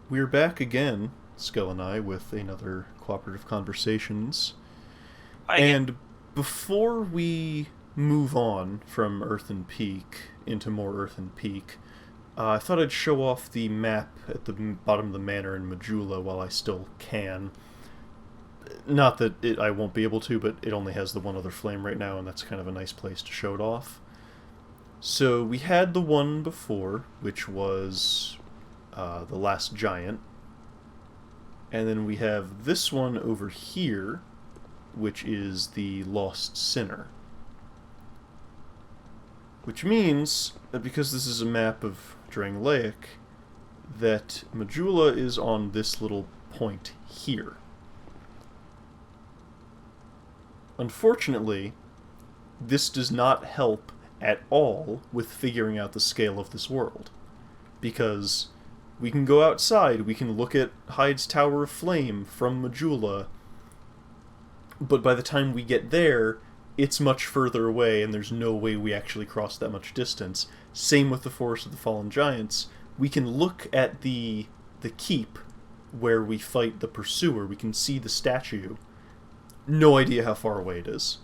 We're back again, Skull and I, with another Cooperative Conversations. Hi again. And before we move on from Earthen Peak into more Earthen Peak, I thought I'd show off the map at the bottom of the manor in Majula while I still can. Not that I won't be able to, but it only has the one other flame right now, and that's kind of a nice place to show it off. So we had the one before, which was the last giant. And then we have this one over here, which is the Lost Sinner. Which means that because this is a map of Drangleic, that Majula is on this little point here. Unfortunately, this does not help at all with figuring out the scale of this world. Because we can go outside, we can look at Hyde's Tower of Flame from Majula, but by the time we get there, it's much further away and there's no way we actually cross that much distance. Same with the Forest of the Fallen Giants. We can look at the keep where we fight the pursuer, we can see the statue. No idea how far away it is.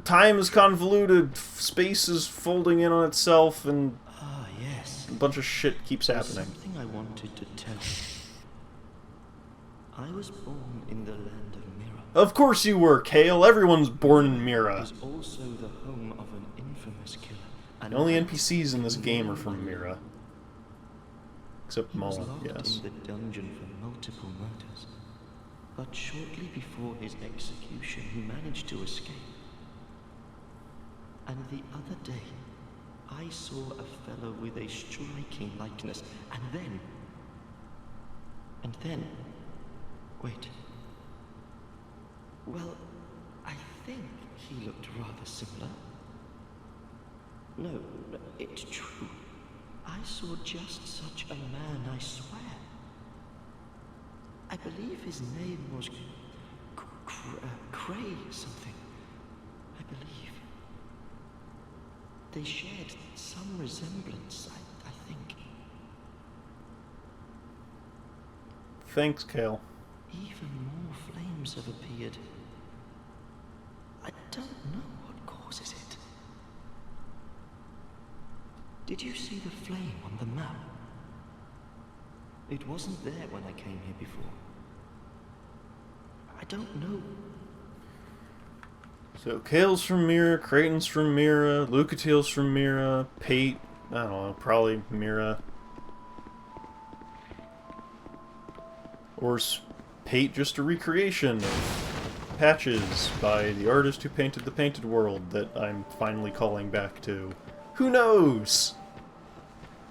Time is convoluted, space is folding in on itself, and Yes. a bunch of shit keeps There's happening. something I wanted to tell you. I was born in the land of Mira. Of course you were, Kale. Everyone's born in It Mira. was also the home of an infamous killer. The only NPCs in this game are from Mira. Except He was Maul, locked yes. in the dungeon for multiple murders. But shortly before his execution, he managed to escape. And the other day, I saw a fellow with a striking likeness, and then... Wait. Well, I think he looked rather similar. No, it's true. I saw just such a man, I swear. I believe his name was... Cray something. I believe. They shared some resemblance, I think. Thanks, Kale. Even more flames have appeared. I don't know what causes it. Did you see the flame on the map? It wasn't there when I came here before. I don't know. So, Kale's from Mira, Creighton's from Mira, Lucatiel's from Mira, Pate, I don't know, probably Mira. Or is Pate just a recreation of Patches by the artist who painted the Painted World that I'm finally calling back to? Who knows?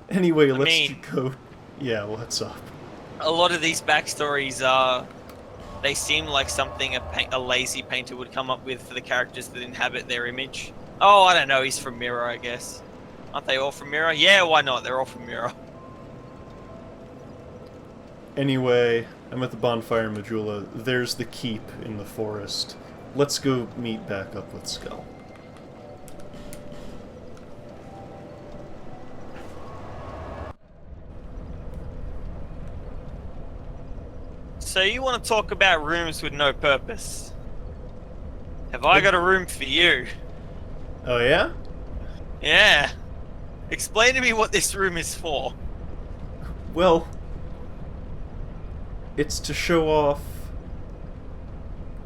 Anyway, let's go... Yeah, what's up? A lot of these backstories are... They seem like something a lazy painter would come up with for the characters that inhabit their image. Oh, I don't know, he's from Mirror, I guess. Aren't they all from Mirror? Yeah, why not? They're all from Mirror. Anyway, I'm at the bonfire in Majula. There's the keep in the forest. Let's go meet back up with Skull. So you want to talk about rooms with no purpose? Have I got a room for you? Oh yeah? Yeah. Explain to me what this room is for. Well, it's to show off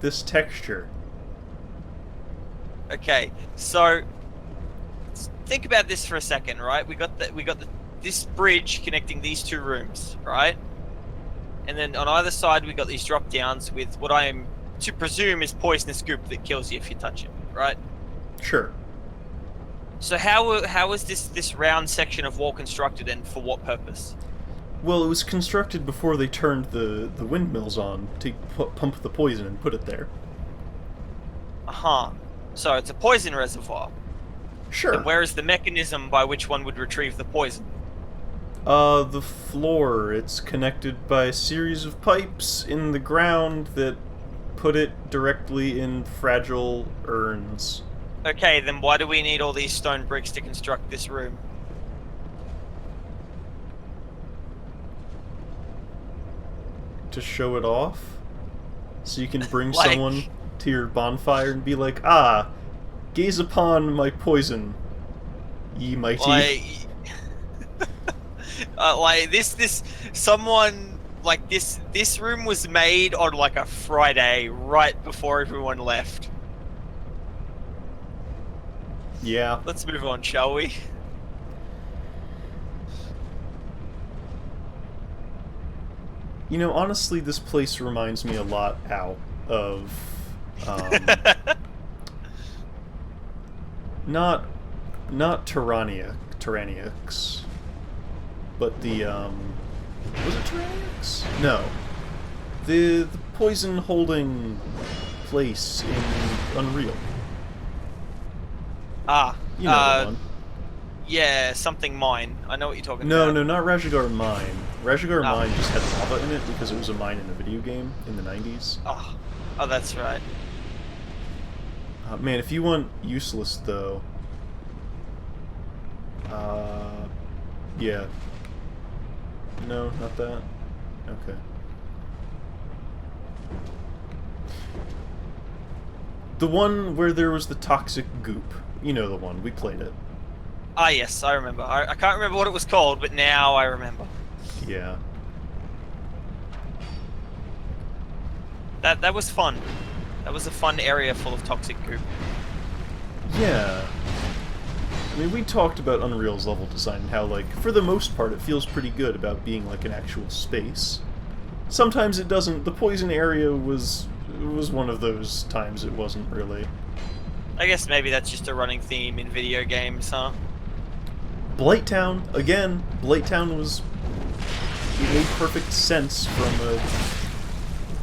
this texture. Okay, so think about this for a second, right? We got this bridge connecting these two rooms, right? And then on either side we got these drop downs with what I am to presume is poisonous goop that kills you if you touch it, right? Sure. So how was this round section of wall constructed, and for what purpose? Well, it was constructed before they turned the windmills on to pump the poison and put it there. Uh-huh. So it's a poison reservoir. Sure. And where is the mechanism by which one would retrieve the poison? The floor. It's connected by a series of pipes in the ground that put it directly in fragile urns. Okay, then why do we need all these stone bricks to construct this room? to show it off. So you can bring Like- someone to your bonfire and be like, ah, gaze upon my poison, ye mighty. Like this someone like this room was made on like a Friday right before everyone left. Yeah. Let's move on, shall we? You know, honestly, this place reminds me a lot, of not Tyranniacs, but the was it Tyranniacs? No, the poison holding place in Unreal. Ah, You know the one. yeah, something mine. I know what you're talking No, about. no, not Rajigar Mine. Rajigar Oh. Mine just had lava in it because it was a mine in a video game in the 90s. Oh, that's right. Man, if you want useless, though... yeah. No, not that? Okay. The one where there was the toxic goop. You know the one, we played it. Ah, yes, I remember. I can't remember what it was called, but now I remember. Yeah. That was fun. That was a fun area full of toxic goop. Yeah. I mean, we talked about Unreal's level design and how, like, for the most part, it feels pretty good about being, like, an actual space. Sometimes it doesn't. The poison area was one of those times it wasn't really. I guess maybe that's just a running theme in video games, huh? Blighttown, again, Blighttown was... It made perfect sense from a,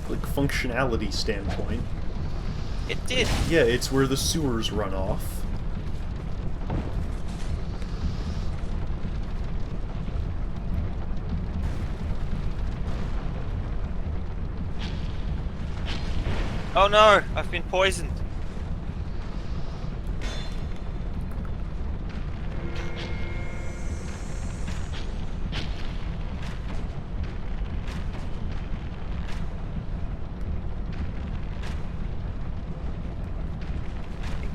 like, functionality standpoint. It did. Yeah, it's where the sewers run off. Oh no, I've been poisoned.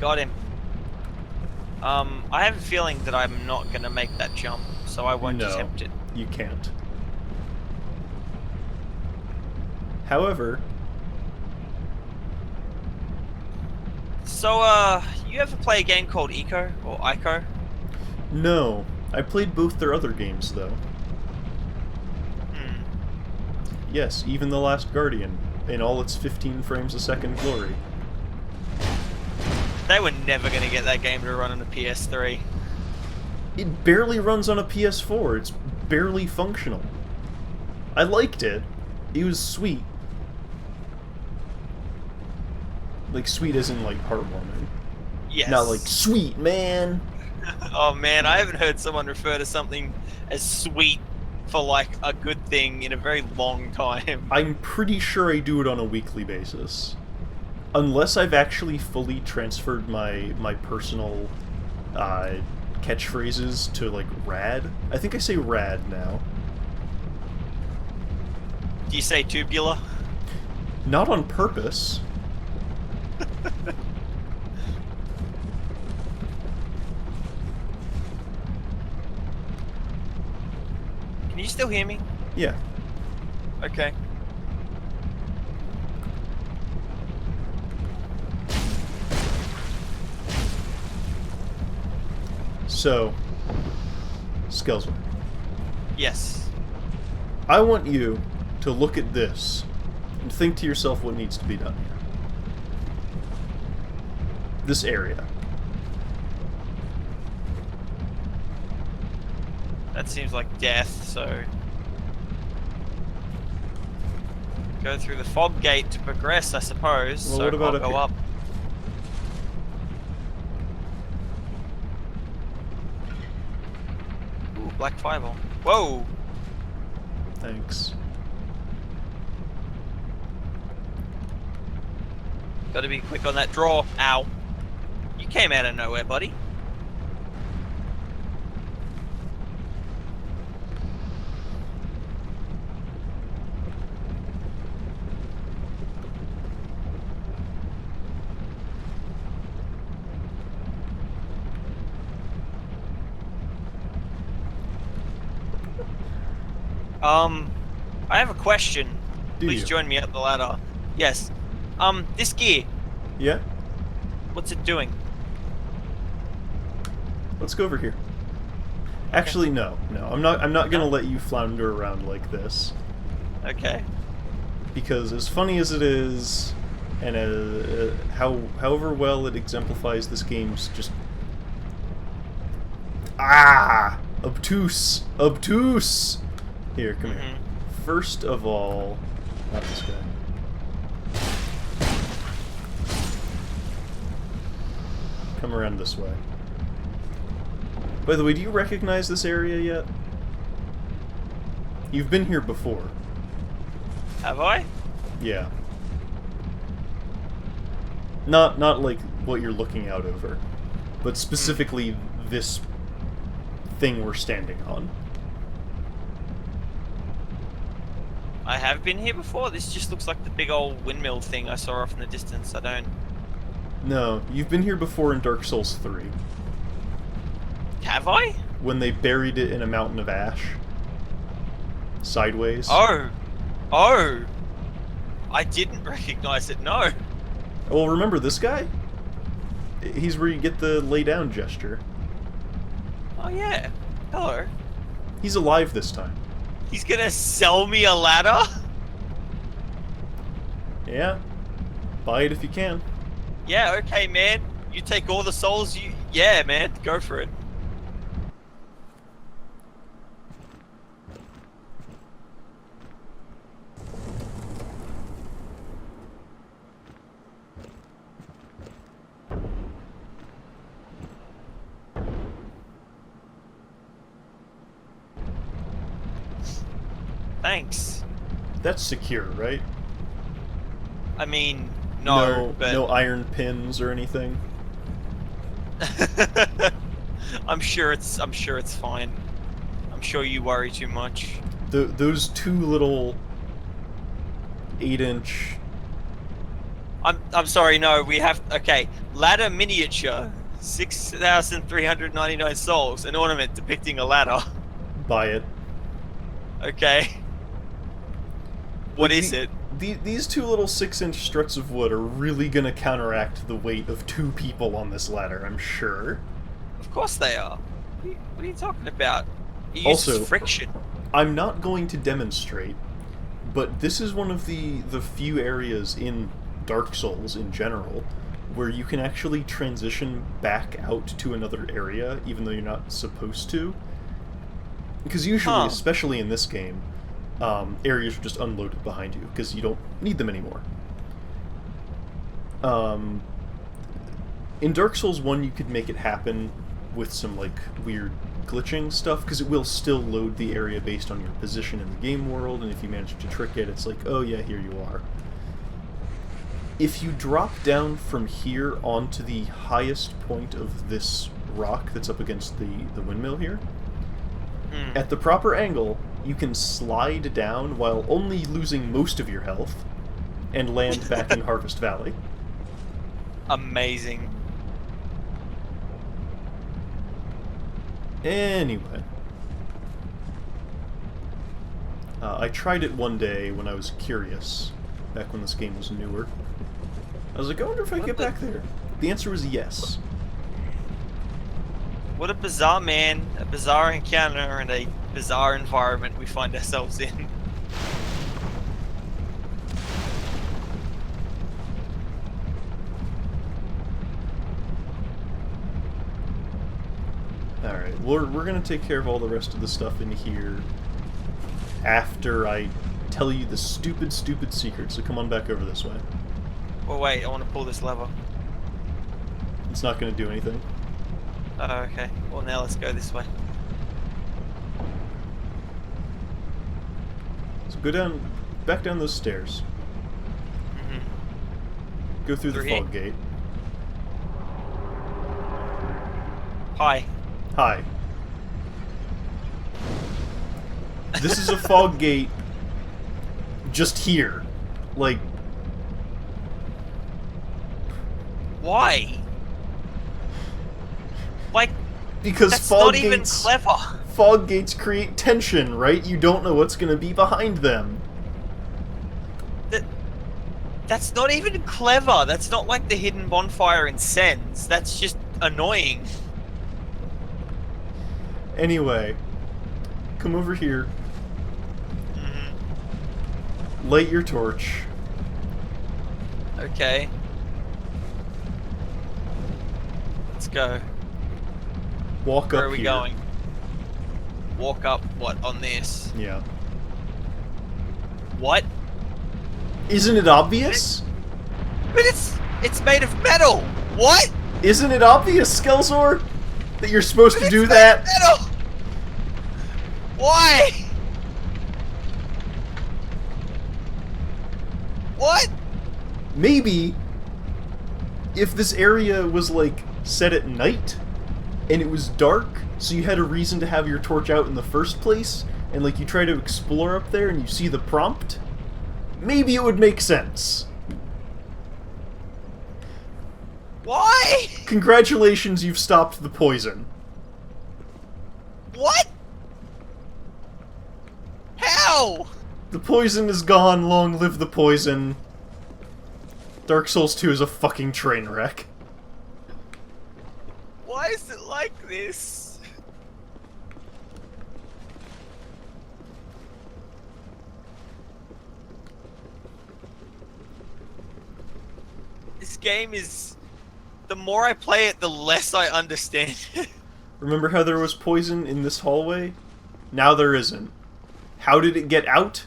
Got him. I have a feeling that I'm not gonna make that jump, so I won't No, attempt it. you can't. However... So, you ever play a game called Eco or Ico? No. I played both their other games, though. Hmm. Yes, even The Last Guardian, in all its 15 frames a second glory. They were never gonna get that game to run on a PS3. It barely runs on a PS4, it's barely functional. I liked it. It was sweet. Like, sweet as in, like, heartwarming. Yes. Not like, sweet, man! Oh man, I haven't heard someone refer to something as sweet for like a good thing in a very long time. I'm pretty sure I do it on a weekly basis. Unless I've actually fully transferred my personal catchphrases to, like, rad. I think I say rad now. Do you say tubular? Not on purpose. Can you still hear me? Yeah. Okay. So, Skelsor, Yes. I want you to look at this and think to yourself what needs to be done here. This area. That seems like death, so... Go through the fog gate to progress, I suppose. Well, so what about I'll up go here? up. Ooh, black fireball. Whoa! Thanks. Gotta be quick on that draw. Ow. You came out of nowhere, buddy. I have a question. Do Please you? join me up the ladder. Yes. This gear, Yeah? what's it doing? Let's go over here. Actually, no. I'm not gonna let you flounder around like this. Okay. Because as funny as it is, and however well it exemplifies this game's just... Obtuse! Obtuse! Here, come here. First of all... Not this guy. Come around this way. By the way, do you recognize this area yet? You've been here before. Have I? Yeah. Not like what you're looking out over, but specifically this thing we're standing on. I have been here before. This just looks like the big old windmill thing I saw off in the distance. I don't... No, you've been here before in Dark Souls 3. Have I? When they buried it in a mountain of ash. Sideways. Oh! Oh! I didn't recognize it, no! Well, remember this guy? He's where you get the lay down gesture. Oh yeah. Hello. He's alive this time. He's gonna sell me a ladder? Yeah. Buy it if you can. Yeah, okay, man. You take all the souls you... Yeah, man. Go for it. Thanks. That's secure, right? I mean, no, but... no iron pins or anything. I'm sure it's fine. I'm sure you worry too much. Those two little 8-inch... I'm sorry, no, we have... Okay, ladder miniature. 6,399 souls. An ornament depicting a ladder. Buy it. Okay. What is it? These two little 6-inch struts of wood are really gonna counteract the weight of 2 people on this ladder, I'm sure. Of course they are. What are you talking about? It Also, uses friction. I'm not going to demonstrate, but this is one of the few areas in Dark Souls in general where you can actually transition back out to another area even though you're not supposed to. Because usually, especially in this game, areas are just unloaded behind you because you don't need them anymore. In Dark Souls 1 you could make it happen with some like weird glitching stuff because it will still load the area based on your position in the game world, and if you manage to trick it, it's like, oh yeah, here you are. If you drop down from here onto the highest point of this rock that's up against the windmill here, at the proper angle, you can slide down while only losing most of your health and land back in Harvest Valley. Amazing. Anyway. I tried it one day when I was curious, back when this game was newer. I was like, I wonder if I can get back there. The answer was yes. What a bizarre man, a bizarre encounter, and a bizarre environment we find ourselves in. Alright, we're gonna take care of all the rest of the stuff in here after I tell you the stupid secret, so come on back over this way. Well, wait, I want to pull this lever. It's not gonna do anything. Oh, okay. Well, now let's go this way. So go back down those stairs. Go through the fog gate. Hi. Hi. This is a fog gate just here. Like... Why? Like, because that's fog not even gates, clever. Fog gates create tension, right? You don't know what's gonna be behind them. That's not even clever. That's not like the hidden bonfire in Sens. That's just annoying. Anyway, come over here. Mm-hmm. Light your torch. Okay. Let's go. Walk Where up are we here. going? Walk up, what, on this? Yeah. What? Isn't it obvious? But it's made of metal! What? Isn't it obvious, Skelzor? That you're supposed to But do it's made of that? metal! Why? What? Maybe if this area was like set at night and it was dark, so you had a reason to have your torch out in the first place, and like you try to explore up there and you see the prompt, maybe it would make sense. Why? Congratulations, you've stopped the poison. What? How? The poison is gone, long live the poison. Dark Souls 2 is a fucking train wreck. Why is it like this? This game is... The more I play it, the less I understand it. Remember how there was poison in this hallway? Now there isn't. How did it get out?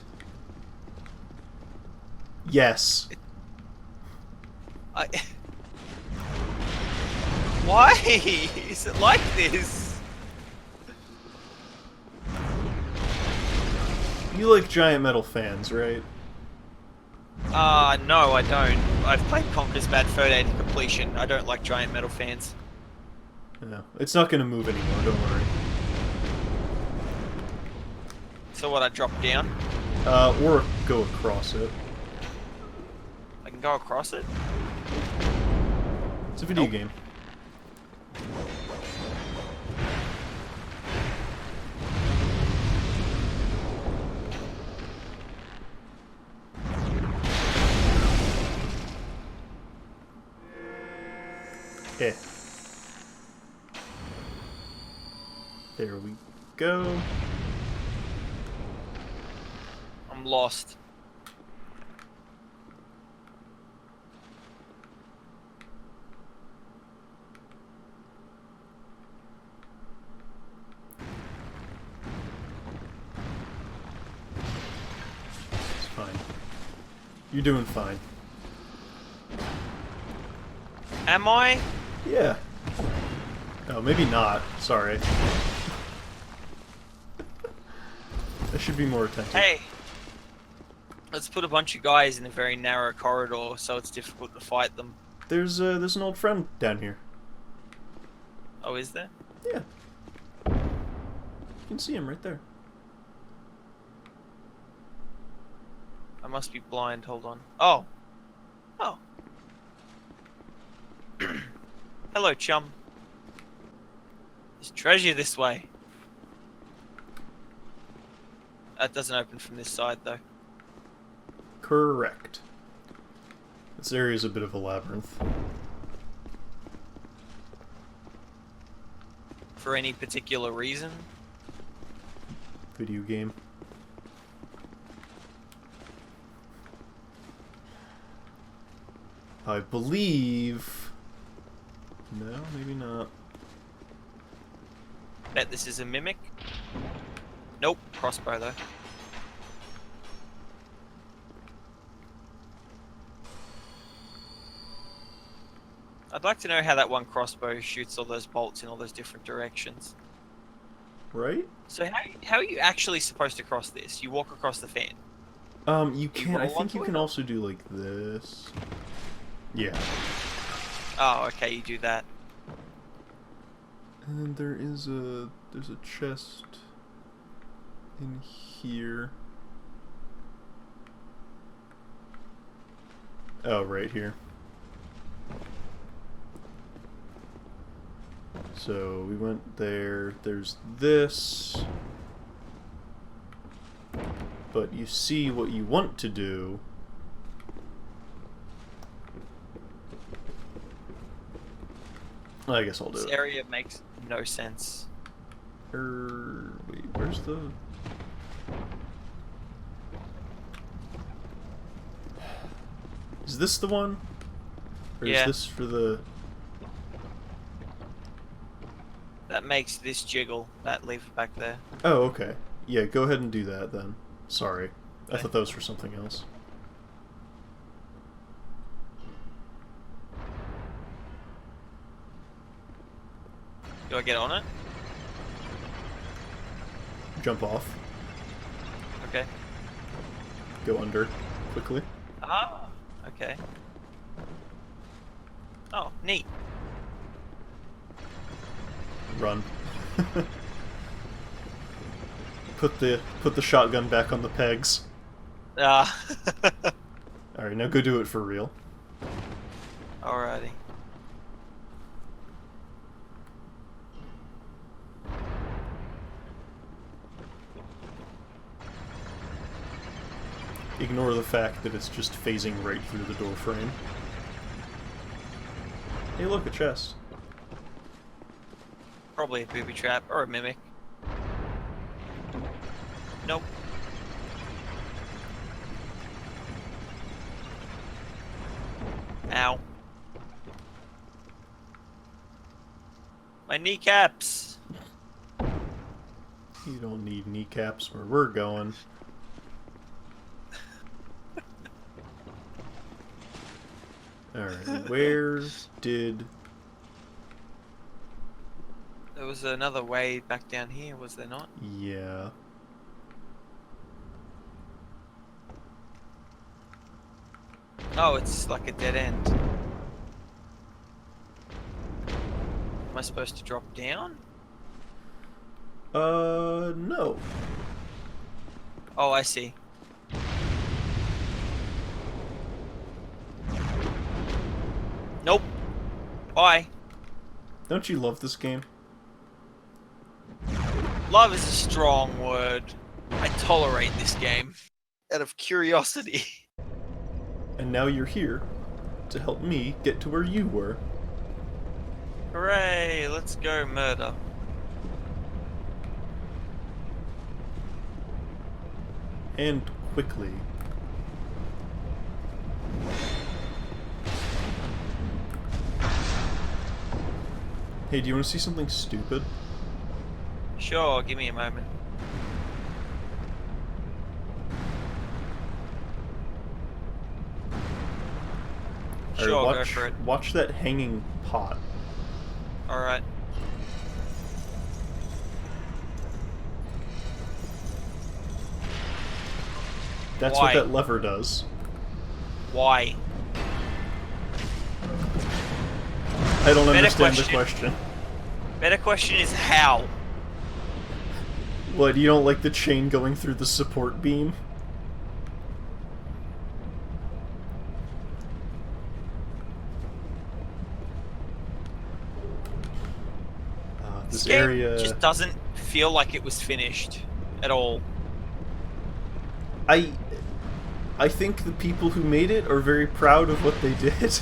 Yes. Why is it like this? You like giant metal fans, right? No, I don't. I've played Conker's Bad Fur Day to completion. I don't like giant metal fans. No, it's not gonna move anymore, don't worry. So what, I drop down? Or go across it. I can go across it? It's a video Nope. game. Eh. There we go. I'm lost. It's fine. You're doing fine. Am I? Yeah. Oh, maybe not. Sorry. I should be more attentive. Hey. Let's put a bunch of guys in a very narrow corridor so it's difficult to fight them. There's an old friend down here. Oh, is there? Yeah. You can see him right there. I must be blind, hold on. Oh. Oh. Hello, chum. There's treasure this way. That doesn't open from this side, though. Correct. This area is a bit of a labyrinth. For any particular reason? Video game. I believe... No, maybe not. Bet this is a mimic. Nope, crossbow though. I'd like to know how that one crossbow shoots all those bolts in all those different directions. Right? So how are you actually supposed to cross this? You walk across the fan. You can. I roll think onto you it? can also do like this. Yeah. Oh, okay, you do that. And then there's a chest in here. Oh, right here. So we went there. There's this. But you see what you want to do. I guess I'll do This it. area makes no sense. Wait, where's the... Is this the one? Or Yeah. is this for the... That makes this jiggle. That lever back there. Oh, okay. Yeah, go ahead and do that then. Sorry. I Okay. thought that was for something else. Do I get on it? Jump off. Okay. Go under. Quickly. Ah, okay. Oh, neat. Run. Put the shotgun back on the pegs. Ah. Alright, now go do it for real. Alrighty. Ignore the fact that it's just phasing right through the door frame. Hey look, a chest. Probably a booby trap or a mimic. Nope. Ow. My kneecaps. You don't need kneecaps where we're going. Alright, where did... There was another way back down here, was there not? Yeah. Oh, it's like a dead end. Am I supposed to drop down? No. Oh, I see. Nope. Bye. Don't you love this game? Love is a strong word. I tolerate this game. Out of curiosity. And now you're here to help me get to where you were. Hooray, let's go murder. And quickly. Hey, do you want to see something stupid? Sure, give me a moment. Alright, Sure, go watch, for it. watch that hanging pot. Alright. That's Why? what that lever does. Why? I don't Better understand the question. question. Better question is how? What, you don't like the chain going through the support beam? This game area... just doesn't feel like it was finished at all. I think the people who made it are very proud of what they did.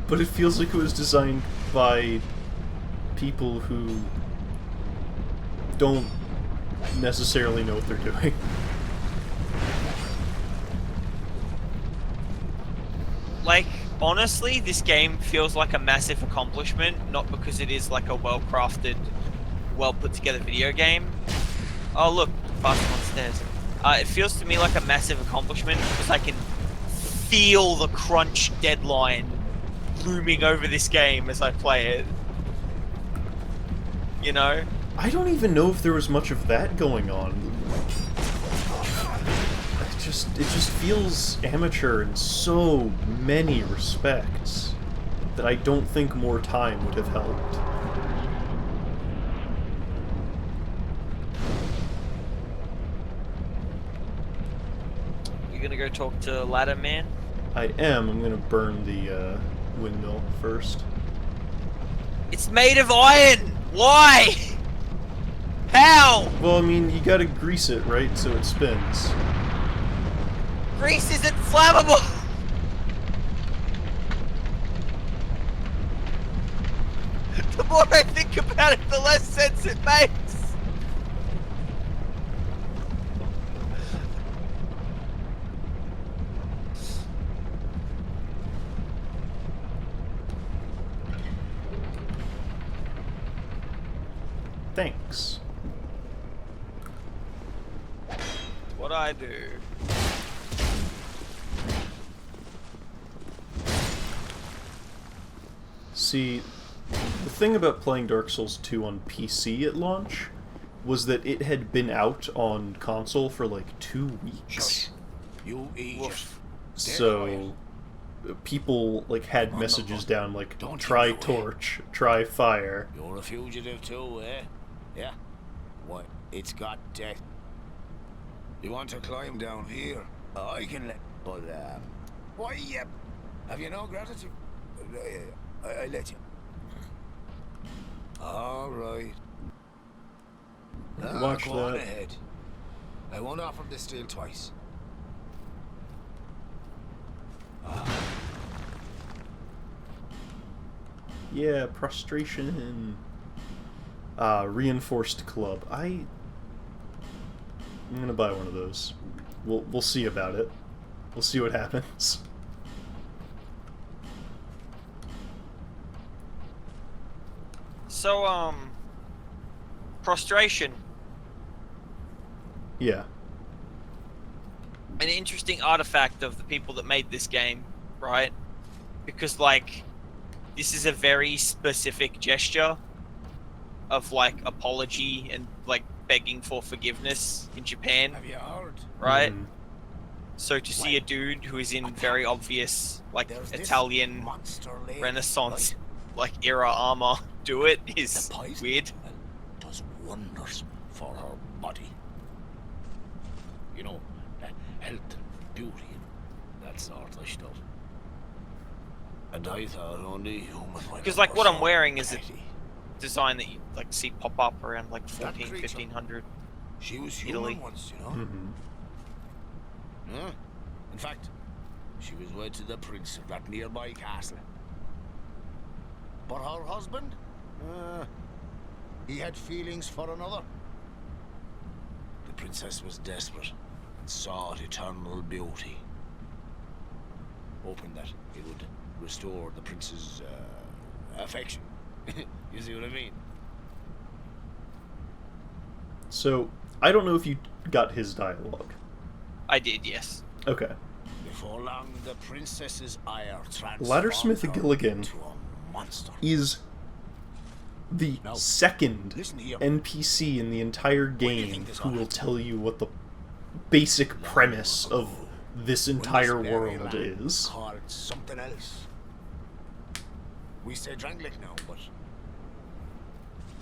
But it feels like it was designed by people who don't necessarily know what they're doing. Like, honestly, this game feels like a massive accomplishment, not because it is like a well-crafted, well-put-together video game. Oh, look, faster on stairs. It feels to me like a massive accomplishment because I can feel the crunch deadline looming over this game as I play it. You know? I don't even know if there was much of that going on. It just feels amateur in so many respects that I don't think more time would have helped. You gonna go talk to Ladder Man? I am. I'm gonna burn the windmill first. It's made of iron! Why? How? Well, I mean, you gotta grease it, right, so it spins. Grease isn't flammable! The more I think about it, the less sense it makes! Thanks. What I do. See, the thing about playing Dark Souls 2 on PC at launch was that it had been out on console for like 2 weeks. You Egypt. So people like had messages down like, Don't try you know it? torch, try fire. You're a fugitive too, eh? Yeah. What? It's got death. You want to climb down here? I can let. But why? Yep. Have you no gratitude? I let you. All right. Watch Go on that. ahead. I won't offer this deal twice. Yeah, prostration. Reinforced club. I'm gonna buy one of those. We'll see about it. We'll see what happens. So, prostration. Yeah. An interesting artifact of the people that made this game, right? Because, like, this is a very specific gesture of, like, apology and, like, begging for forgiveness in Japan, Have you heard? right? Mhm. So to see a dude who is in very obvious, like, There's this Italian monster lady, Renaissance, right? like, era armor do it The is poison weird. does wonders for her body. You know, health and beauty and that sort of stuff. And I thought only humans might. Because, like, what I'm wearing is a petty. design that you, like, see pop up around, like, That 14, creature. 1500. She was human Italy. once, you know. Mhm. Yeah. In fact, she was wed to the prince of that nearby castle. But her husband, he had feelings for another. The princess was desperate and sought eternal beauty, hoping that it would restore the prince's affection. You see what I mean? So, I don't know if you got his dialogue. I did, yes. Okay. Before long, the princess's ire transformed Laddersmith her Gilligan into a monster. is the Now, second listen here. NPC in the entire do you game think this who ought will to- tell you what the basic premise of this entire When this very world land is. called something else. We say Drangleic now, but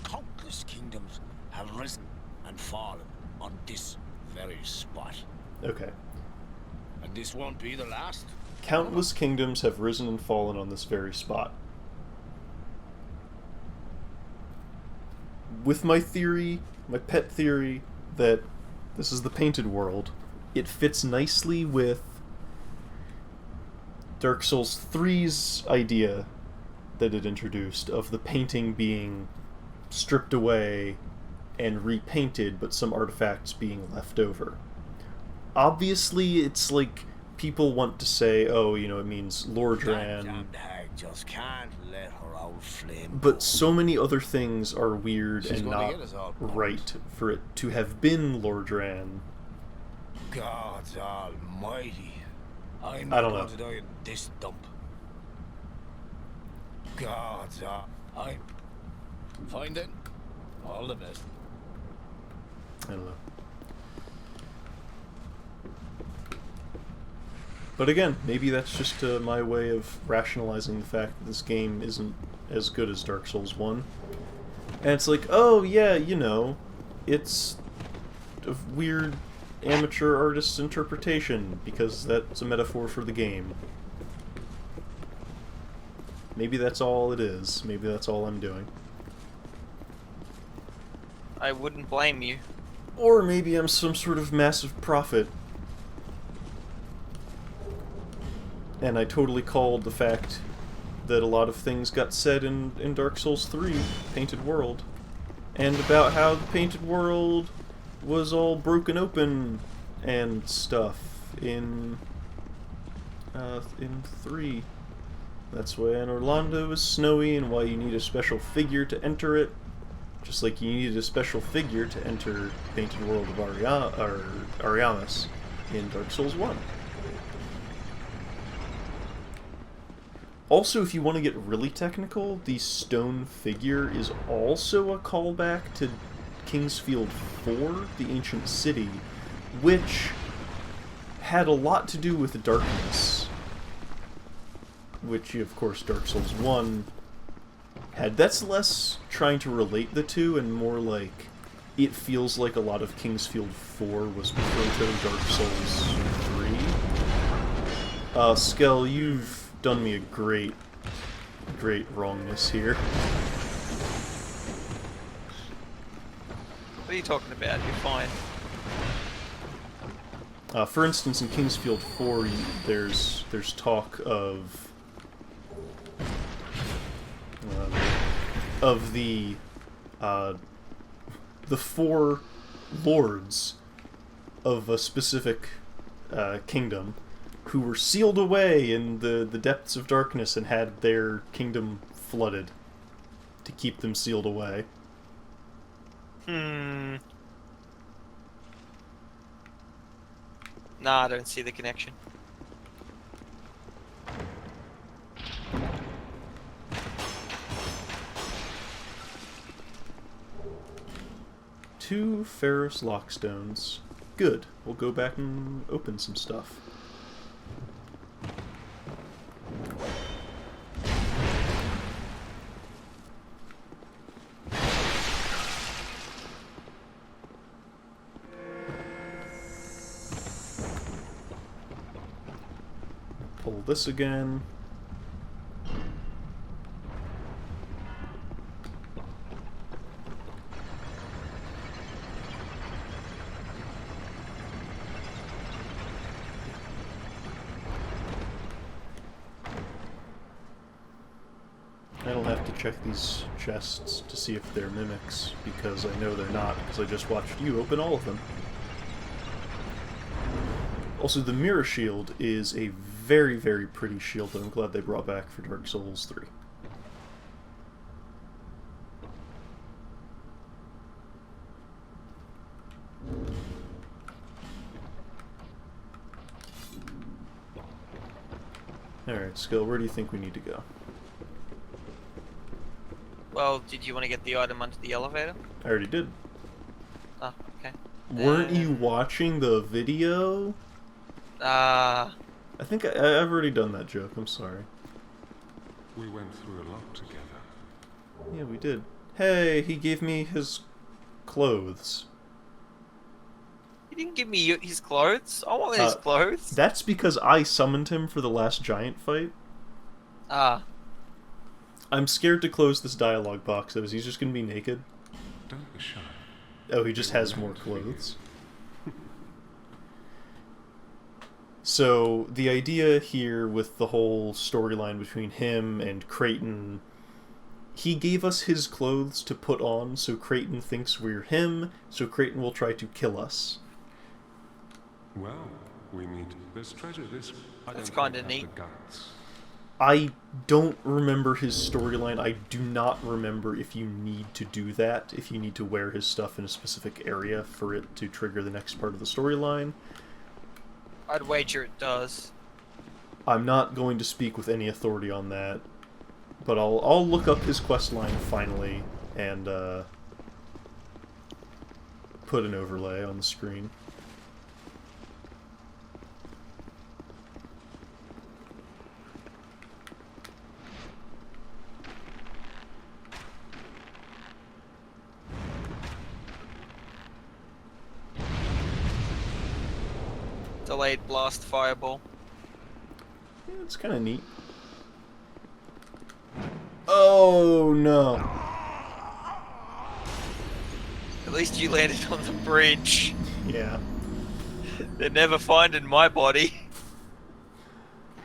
countless kingdoms have risen and fallen on this very spot. Okay. And this won't be the last. Countless kingdoms have risen and fallen on this very spot. With my theory, my pet theory, that this is the painted world, it fits nicely with Dark Souls 3's idea that it introduced of the painting being stripped away and repainted, but some artifacts being left over. Obviously, it's like people want to say, oh, you know, it means That Lordran, damned hag just can't let her out flame. but so many other things are weird She's and gonna not get us all pumped. right for it to have been Lordran. God almighty. I'm I not don't going know. to die in this dump. God, I'm fine then. All the best. I don't know. But again, maybe that's just my way of rationalizing the fact that this game isn't as good as Dark Souls 1. And it's like, oh yeah, you know, it's a weird amateur artist's interpretation, because that's a metaphor for the game. Maybe that's all it is. Maybe that's all I'm doing. I wouldn't blame you. Or maybe I'm some sort of massive prophet. And I totally called the fact that a lot of things got said in Dark Souls 3, Painted World. And about how the Painted World was all broken open and stuff in 3. That's why in Orlando is snowy and why you need a special figure to enter it. Just like you needed a special figure to enter Painted World of Ariamis in Dark Souls 1. Also, if you want to get really technical, the stone figure is also a callback to Kingsfield 4, the ancient city, which had a lot to do with darkness. Which, of course, Dark Souls 1 had. That's less trying to relate the two and more like it feels like a lot of Kingsfield 4 was proto-Dark Souls 3. Skell, you've done me a great wrongness here. What are you talking about? You're fine. For instance, in Kingsfield 4, there's talk of the 4 lords of a specific kingdom who were sealed away in the depths of darkness and had their kingdom flooded to keep them sealed away. Nah, I don't see the connection. Two Ferrous Lockstones. Good. We'll go back and open some stuff. Pull this again. I'll have to check these chests to see if they're mimics, because I know they're not, because I just watched you open all of them. Also, the Mirror Shield is a very, very pretty shield that I'm glad they brought back for Dark Souls 3. Alright, Skill, where do you think we need to go? Well, did you want to get the item onto the elevator? I already did. Oh, okay. Weren't you watching the video? I think I've already done that joke, I'm sorry. We went through a lot together. Yeah, we did. Hey, he gave me his clothes. He didn't give me his clothes. I want his clothes. That's because I summoned him for the last giant fight. I'm scared to close this dialogue box, though. He's just gonna be naked. Don't be shy. Oh, he just has more clothes. So, the idea here with the whole storyline between him and Creighton, he gave us his clothes to put on so Creighton thinks we're him, so Creighton will try to kill us. Well, we meet. There's treasure this. That's kinda neat. I don't remember his storyline. I do not remember if you need to do that, if you need to wear his stuff in a specific area for it to trigger the next part of the storyline. I'd wager it does. I'm not going to speak with any authority on that, but I'll look up his questline finally and put an overlay on the screen. Delayed blast fireball. Yeah, it's kind of neat. Oh no. At least you landed on the bridge. Yeah. They're never finding my body.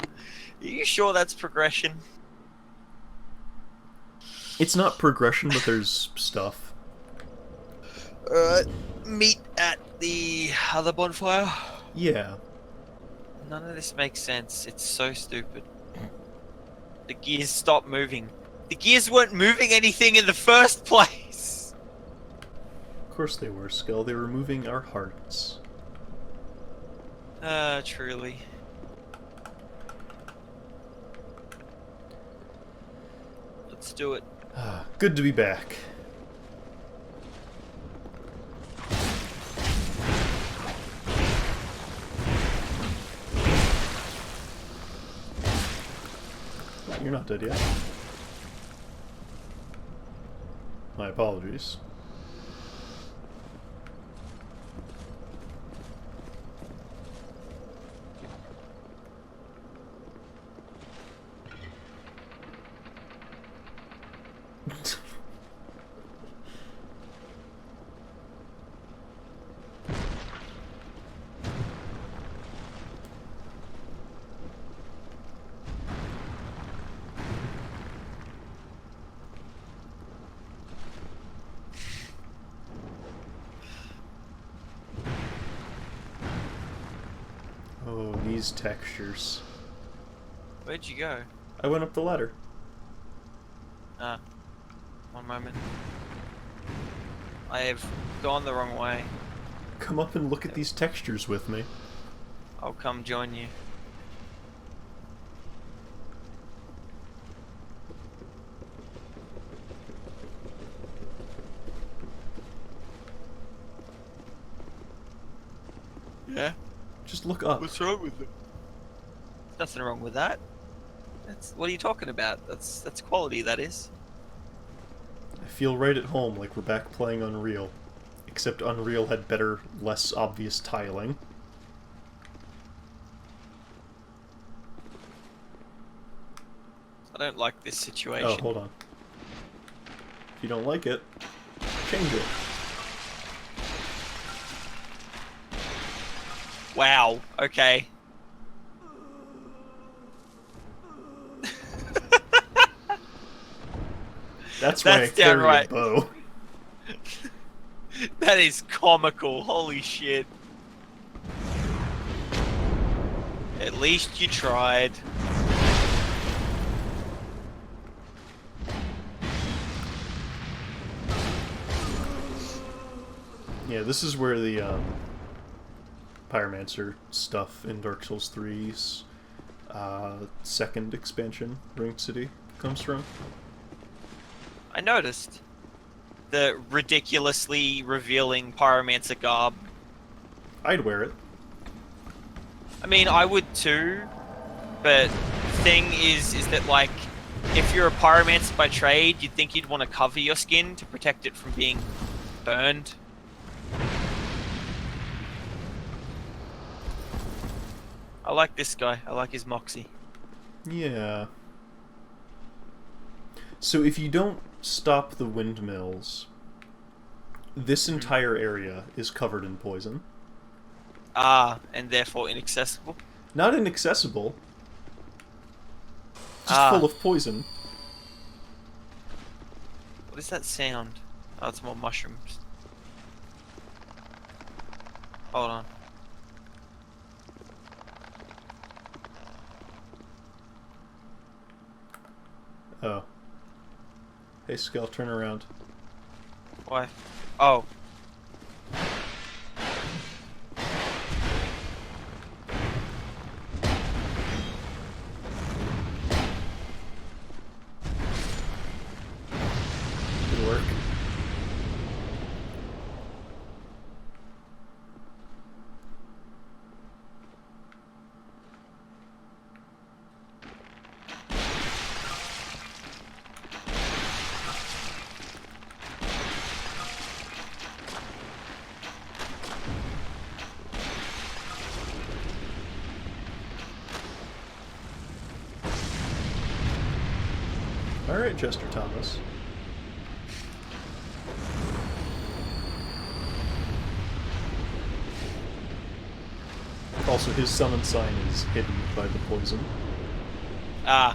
Are you sure that's progression? It's not progression, but there's stuff. Meet at the other bonfire. Yeah. None of this makes sense. It's so stupid. The gears stopped moving. The gears weren't moving anything in the first place. Of course they were, Skull. They were moving our hearts. Truly. Let's do it. Good to be back. You're not dead yet. My apologies. Oh, these textures. Where'd you go? I went up the ladder. One moment. I have gone the wrong way. Come up and look at these textures with me. I'll come join you. Yeah? Just look up. What's wrong with it? Nothing wrong with that. What are you talking about? That's quality, that is. I feel right at home, like we're back playing Unreal. Except Unreal had better, less obvious tiling. I don't like this situation. Oh, hold on. If you don't like it, change it. Wow, okay. That's why I That's carry downright- a bow. That is comical, holy shit. At least you tried. Yeah, this is where the Pyromancer stuff in Dark Souls 3's second expansion, Ringed City, comes from. I noticed the ridiculously revealing Pyromancer garb. I'd wear it. I mean, I would too, but the thing is that, like, if you're a Pyromancer by trade, you'd think you'd want to cover your skin to protect it from being burned. I like this guy. I like his moxie. Yeah. So if you don't stop the windmills, this entire area is covered in poison. Ah, and therefore inaccessible. Not inaccessible. Just full of poison. What is that sound? Oh, it's more mushrooms. Hold on. Oh. Hey, Skull, turn around. Why? Oh. Good work. Alright, Chester Thomas. Also, his summon sign is hidden by the poison. Ah.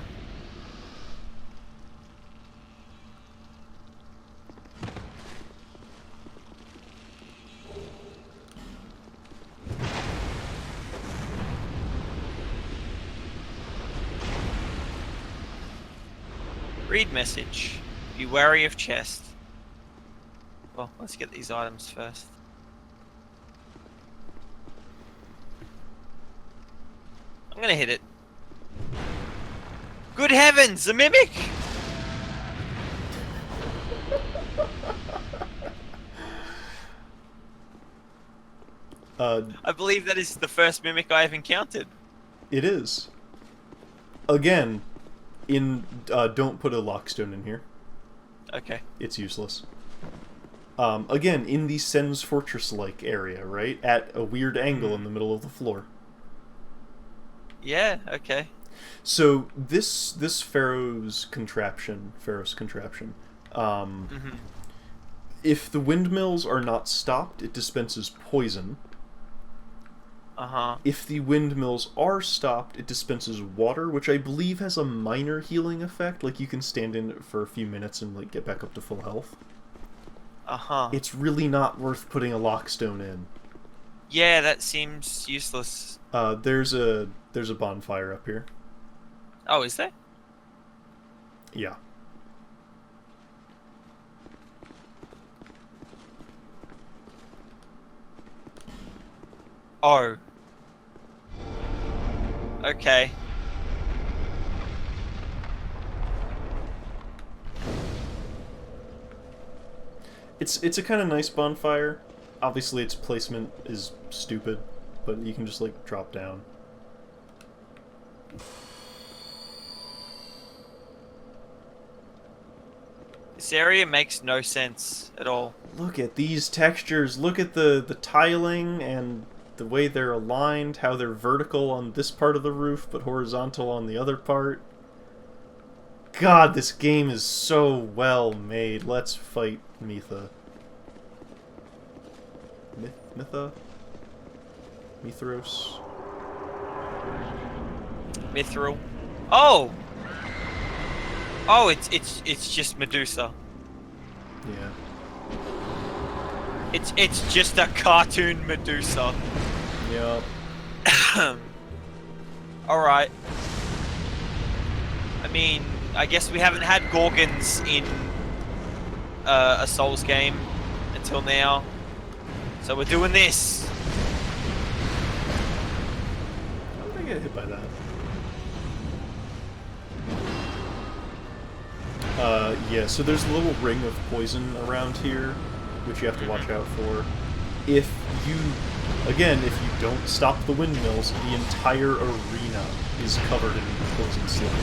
Read message. Be wary of chest. Well, let's get these items first. I'm gonna hit it. Good heavens, a mimic! I believe that is the first mimic I have encountered. It is. Again, don't put a lockstone in here. Okay. It's useless. Again, in the Sen's Fortress-like area, right? At a weird angle in the middle of the floor. Yeah, okay. So, this Pharaoh's contraption, if the windmills are not stopped, it dispenses poison. Uh-huh. If the windmills are stopped, it dispenses water, which I believe has a minor healing effect. Like, you can stand in it for a few minutes and, like, get back up to full health. Uh-huh. It's really not worth putting a lockstone in. Yeah, that seems useless. There's a bonfire up here. Oh, is there? Yeah. Oh. Okay. It's a kind of nice bonfire. Obviously, its placement is stupid, but you can just, like, drop down. This area makes no sense at all. Look at these textures. Look at the tiling and the way they're aligned, how they're vertical on this part of the roof, but horizontal on the other part. God, this game is so well made. Let's fight Mytha. Mytha? Mithros? Mithril. Oh! Oh, it's just Medusa. Yeah. It's just a cartoon Medusa. Yup. Alright. I mean, I guess we haven't had Gorgons in a Souls game until now. So we're doing this. How did I get hit by that? Yeah, so there's a little ring of poison around here, which you have to watch out for. If you don't stop the windmills, the entire arena is covered in poison sludge.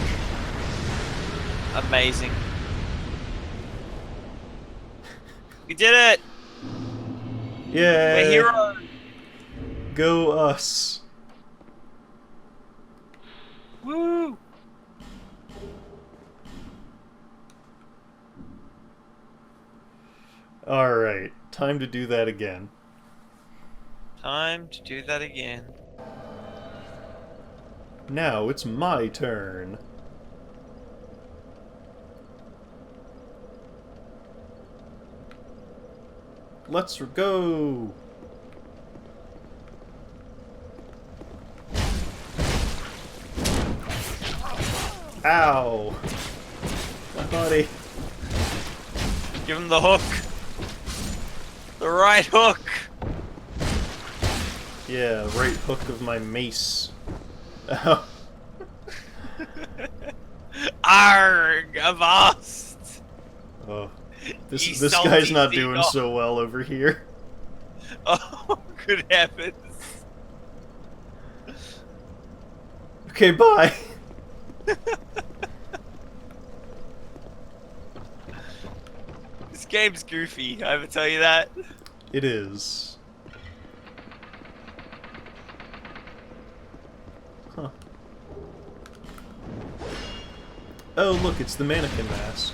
Amazing. We did it! Yay! We're heroes! Go us! Woo! Alright, time to do that again. Time to do that again. Now it's my turn. Let's go! Ow! My body. Give him the hook. The right hook. Yeah, right hook of my mace. Arg, avast. Oh, You this salty guy's not seagull. doing so well over here. Oh, good heavens. Okay, bye. This game's goofy, I ever tell you that? It is. Huh. Oh, look, it's the mannequin mask.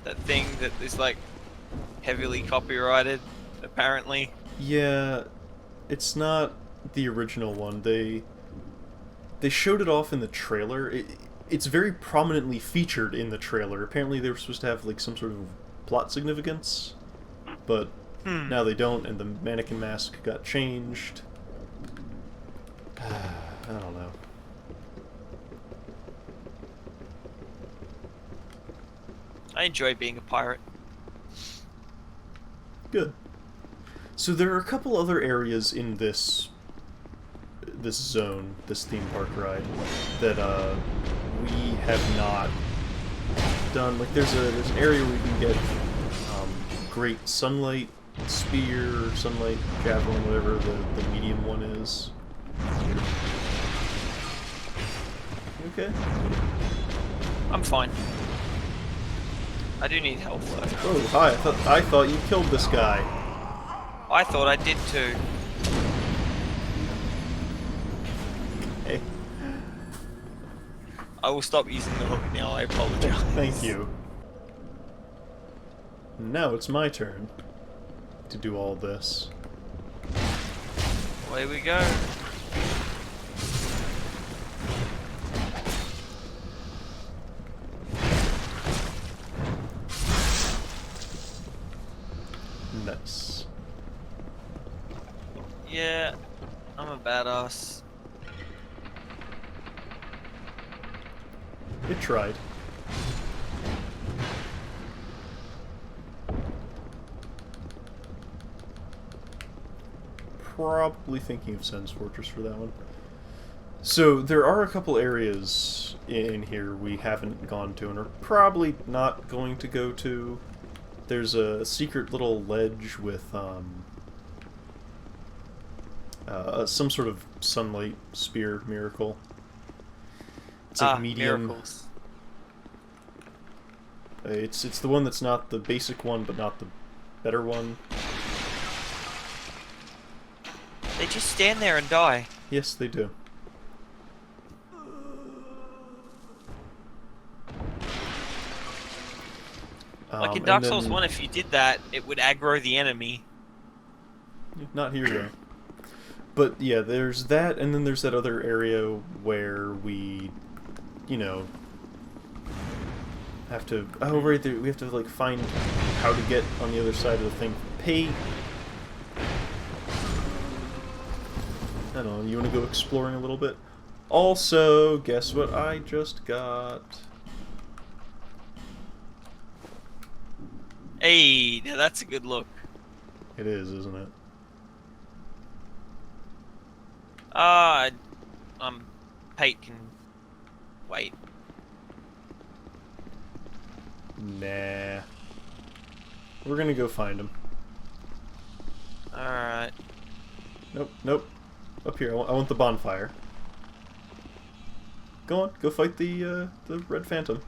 That thing that is like heavily copyrighted, apparently. Yeah, it's not the original one. They showed it off in the trailer. It's very prominently featured in the trailer. Apparently they were supposed to have like some sort of plot significance, but now they don't, and the mannequin mask got changed. I don't know. I enjoy being a pirate. Good. So there are a couple other areas in this zone, this theme park ride, that we have not done. Like there's an area where you can get great sunlight spear, or sunlight javelin, whatever the medium one is. Okay. I'm fine. I do need help though. Oh, hi. I thought you killed this guy. I thought I did too. Hey, I will stop using the hook now, I apologize. thank you. Now it's my turn to do all this. Away we go. Nice. Yeah, I'm a badass. It tried. Probably thinking of Sen's Fortress for that one. So there are a couple areas in here we haven't gone to and are probably not going to go to. There's a secret little ledge with some sort of sunlight spear miracle. It's like medium. Miracles. It's the one that's not the basic one, but not the better one. They just stand there and die. Yes, they do. Like in Dark and Souls then- 1, if you did that, it would aggro the enemy. Not here, though. But yeah, there's that, and then there's that other area where we, you know, have to... Oh, right there. We have to, like, find how to get on the other side of the thing. Pay... I don't know, you want to go exploring a little bit? Also, guess what I just got? Hey, now that's a good look. It is, isn't it? Pate can wait. Nah. We're gonna go find him. Alright. Nope, nope. Up here, I want the bonfire. Go on, go fight the Red Phantom.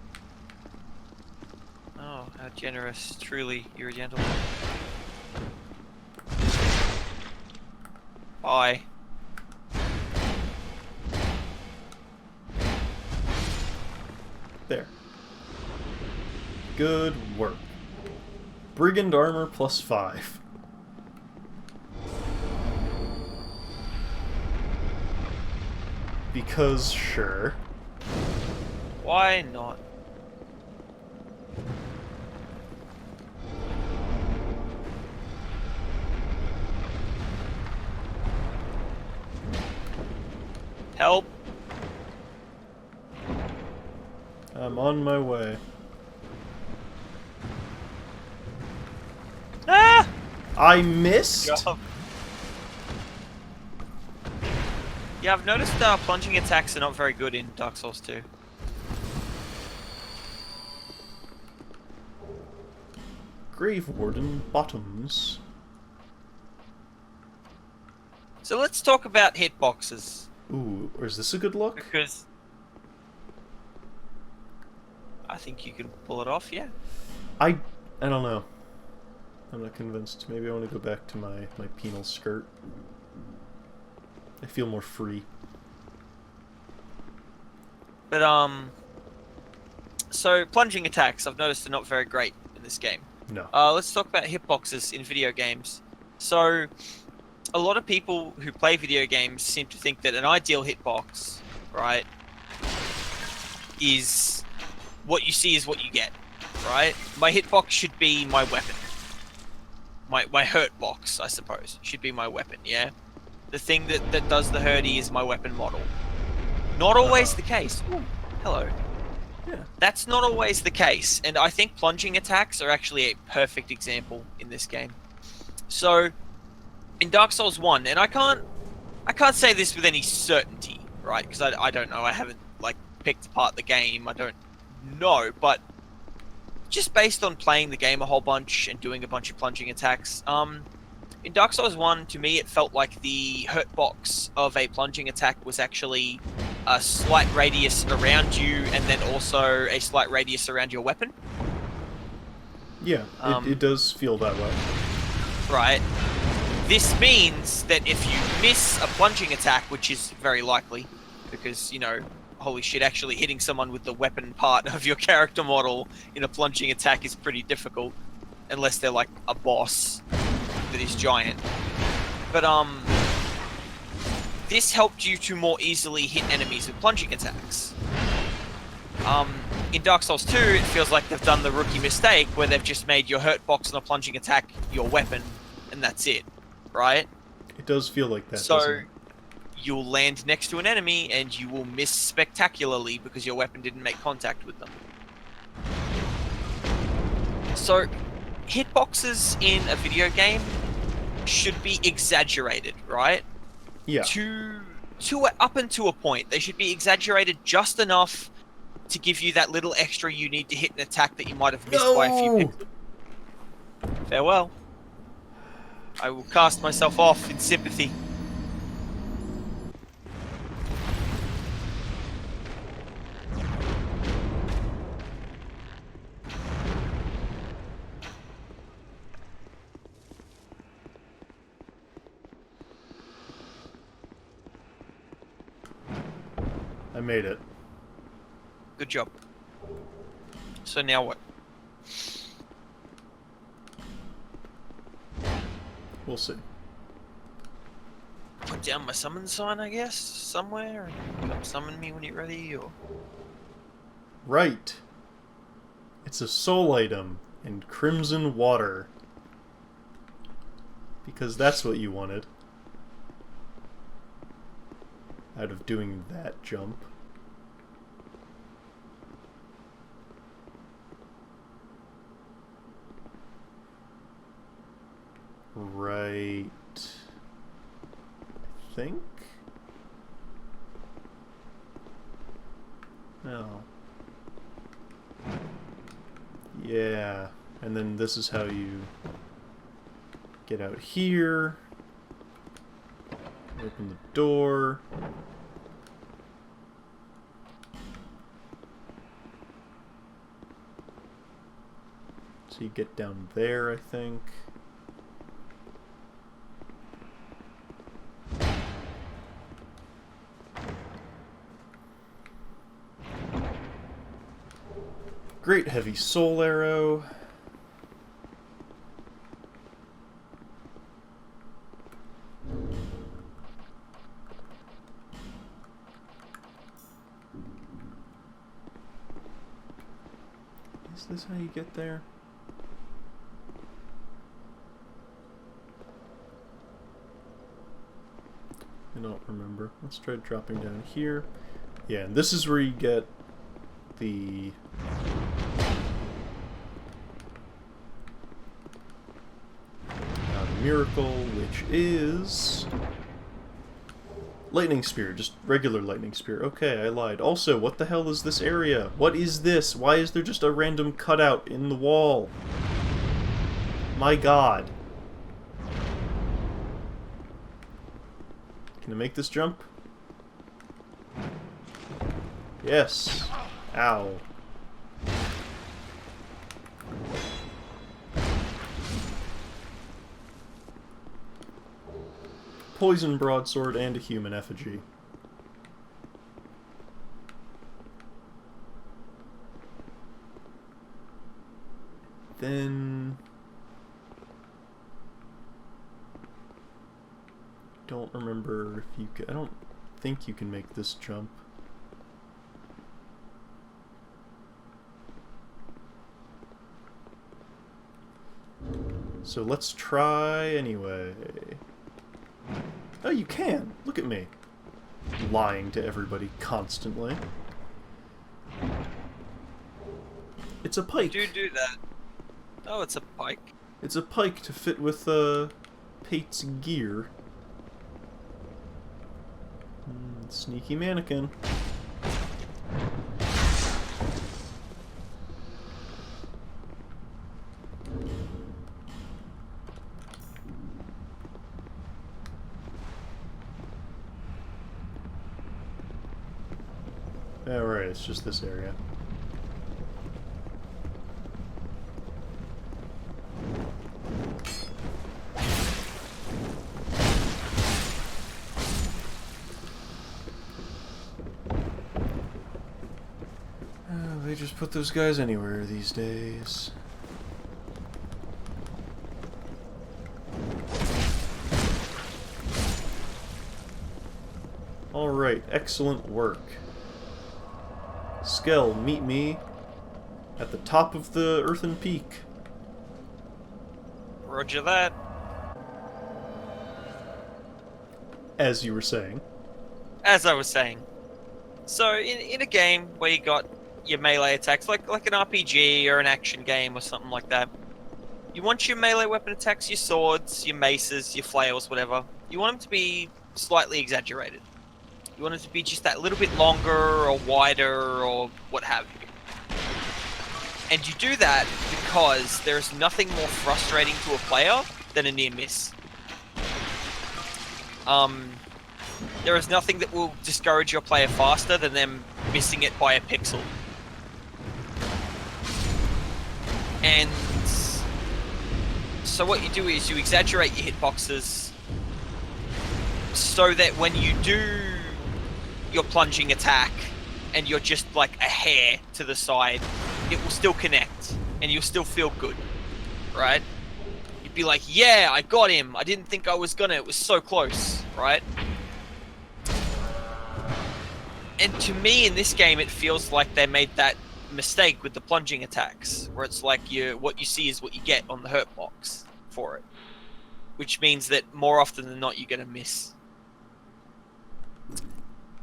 Oh, how generous. Truly, you're a gentleman. Bye. There. Good work. Brigand armor +5. Because sure. Why not? Help! I'm on my way. Ah! I missed? Job. Yeah, I've noticed plunging attacks are not very good in Dark Souls 2. Grave Warden Bottoms. So let's talk about hitboxes. Ooh, or is this a good look? Because I think you can pull it off, yeah. I don't know. I'm not convinced. Maybe I want to go back to my penal skirt. I feel more free. But so plunging attacks I've noticed are not very great in this game. No. Let's talk about hitboxes in video games. So a lot of people who play video games seem to think that an ideal hitbox, right, is what you see is what you get, right? My hitbox should be my weapon. My hurt box, I suppose, should be my weapon, yeah? The thing that does the hurty is my weapon model. Not always the case. Ooh, hello. Yeah. That's not always the case, and I think plunging attacks are actually a perfect example in this game. So, in Dark Souls 1, and I can't say this with any certainty, right? Because I don't know, I haven't, like, picked apart the game, I don't know, but just based on playing the game a whole bunch and doing a bunch of plunging attacks, in Dark Souls 1, to me, it felt like the hurt box of a plunging attack was actually a slight radius around you, and then also a slight radius around your weapon. Yeah, it does feel that way. Right. This means that if you miss a plunging attack, which is very likely, because, you know, holy shit, actually hitting someone with the weapon part of your character model in a plunging attack is pretty difficult, unless they're like a boss that is giant. But this helped you to more easily hit enemies with plunging attacks. In Dark Souls 2, it feels like they've done the rookie mistake where they've just made your hurt box on a plunging attack your weapon, and that's it, right? It does feel like that, So, doesn't it? you'll land next to an enemy and you will miss spectacularly because your weapon didn't make contact with them. So, hitboxes in a video game should be exaggerated, right? Yeah. Up until a point. They should be exaggerated just enough to give you that little extra you need to hit an attack that you might have missed by a few pixels. Farewell. I will cast myself off in sympathy. I made it. Good job. So now what? We'll see. Put down my summon sign, I guess, somewhere, and come summon me when you're ready, or... Right. It's a soul item in crimson water. Because that's what you wanted. Out of doing that jump. Right. I think? No. Yeah. And then this is how you get out here. Open the door. So you get down there, I think. Great heavy soul arrow. Is this how you get there? I don't remember. Let's try dropping down here. Yeah, and this is where you get the miracle, which is lightning spear, just regular lightning spear. Okay, I lied. Also, what the hell is this area? What is this? Why is there just a random cutout in the wall? My god. Can I make this jump? Yes. Ow. Poison broadsword and a human effigy. then... Don't remember if you can... I don't think you can make this jump. So let's try anyway. Oh, you can! Look at me. Lying to everybody constantly. It's a pike. Do that. Oh, it's a pike. It's a pike to fit with Pate's gear. Sneaky mannequin. Alright, it's just this area. They just put those guys anywhere these days. Alright, excellent work. Skell, meet me at the top of the earthen peak. Roger that. As you were saying. As I was saying. So, in a game where you got your melee attacks, like an RPG or an action game or something like that, you want your melee weapon attacks, your swords, your maces, your flails, whatever, you want them to be slightly exaggerated. You want it to be just that little bit longer or wider or what have you. And you do that because there's nothing more frustrating to a player than a near miss. There is nothing that will discourage your player faster than them missing it by a pixel. And so what you do is you exaggerate your hitboxes so that when you do your plunging attack and you're just like a hair to the side, it will still connect and you'll still feel good, right? You'd be like, yeah, I got him. I didn't think I was gonna. It was so close, right? And to me, in this game, it feels like they made that mistake with the plunging attacks, where it's like what you see is what you get on the hurt box for it, which means that more often than not, you're gonna miss.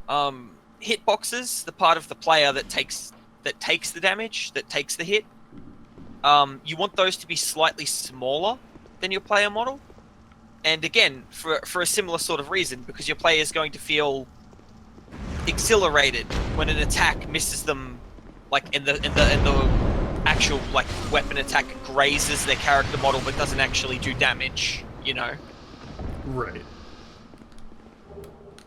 Hitboxes, the part of the player that takes the damage, that takes the hit, you want those to be slightly smaller than your player model. And again, for a similar sort of reason, because your player is going to feel exhilarated when an attack misses them, like in the actual like weapon attack grazes their character model but doesn't actually do damage, you know? Right.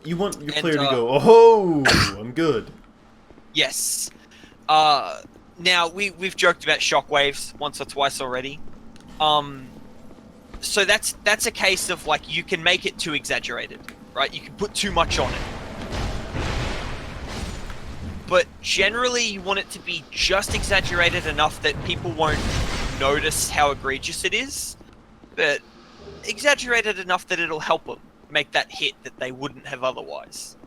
You want your player to go, oh, I'm good. Yes. Now we've joked about shockwaves once or twice already. So that's a case of like you can make it too exaggerated, right? You can put too much on it. But generally you want it to be just exaggerated enough that people won't notice how egregious it is, but exaggerated enough that it'll help them make that hit that they wouldn't have otherwise.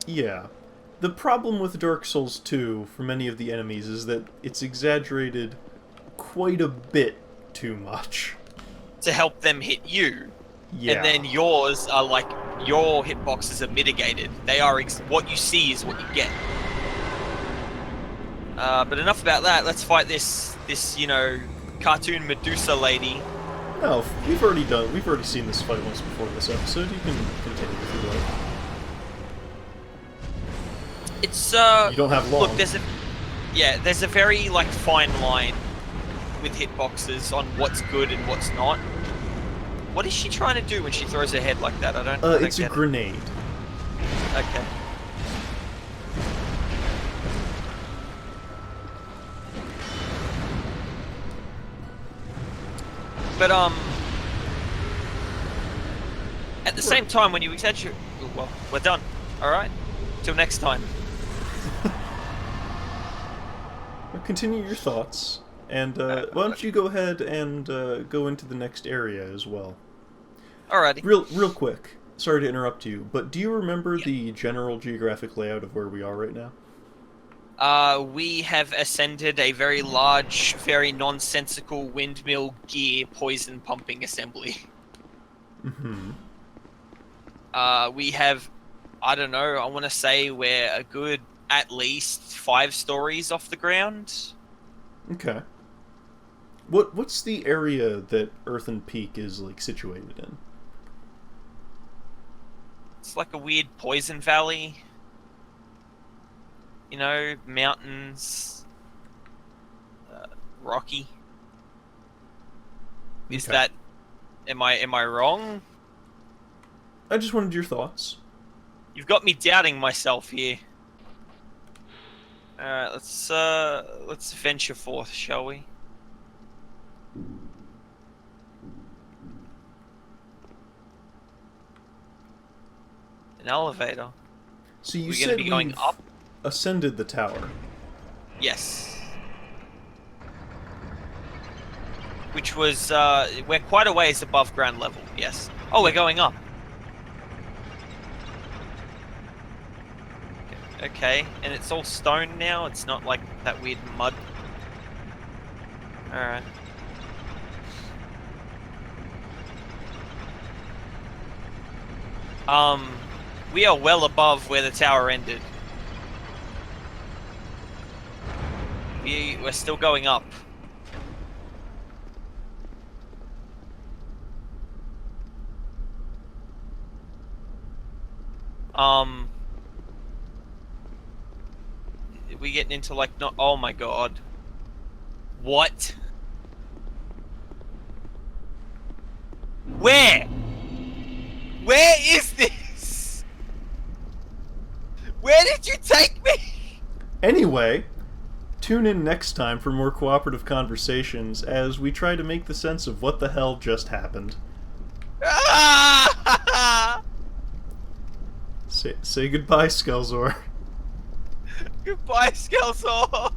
Yeah. The problem with Dark Souls 2 for many of the enemies is that it's exaggerated quite a bit too much. To help them hit you. Yeah. And then yours are like, your hitboxes are mitigated. They are, what you see is what you get. But enough about that, let's fight this, you know, cartoon Medusa lady. No, we've already seen this fight once before in this episode. You can continue if you like. It's, You don't have long. Look, there's a very, like, fine line with hitboxes on what's good and what's not. What is she trying to do when she throws her head like that? I don't It's a grenade. Okay. But, at the same time, when you exaggerate... Well, we're done. Alright? Till next time. continue your thoughts, and why don't you go ahead and go into the next area as well. Alrighty. Real quick. Sorry to interrupt you, but do you remember the general geographic layout of where we are right now? We have ascended a very large, very nonsensical windmill gear poison pumping assembly. Mm-hmm. We have, I don't know, I want to say we're a good at least 5 stories off the ground. Okay. What's the area that Earthen Peak is like situated in? It's like a weird poison valley. You know, mountains, rocky. Is Okay. that? Am I wrong? I just wanted your thoughts. You've got me doubting myself here. Alright, let's venture forth, shall we? An elevator. So you We're said gonna be going we've up? ascended the tower. Yes. Which was, we're quite a ways above ground level, yes. Oh, we're going up. Okay, and it's all stone now, it's not like that weird mud. Alright. We are well above where the tower ended. We're still going up. We getting into like not? Oh my god! What? Where? Where is this? Where did you take me? Anyway, tune in next time for more cooperative conversations as we try to make the sense of what the hell just happened. Ah! Say goodbye, Skelzor. Goodbye, Skeletor.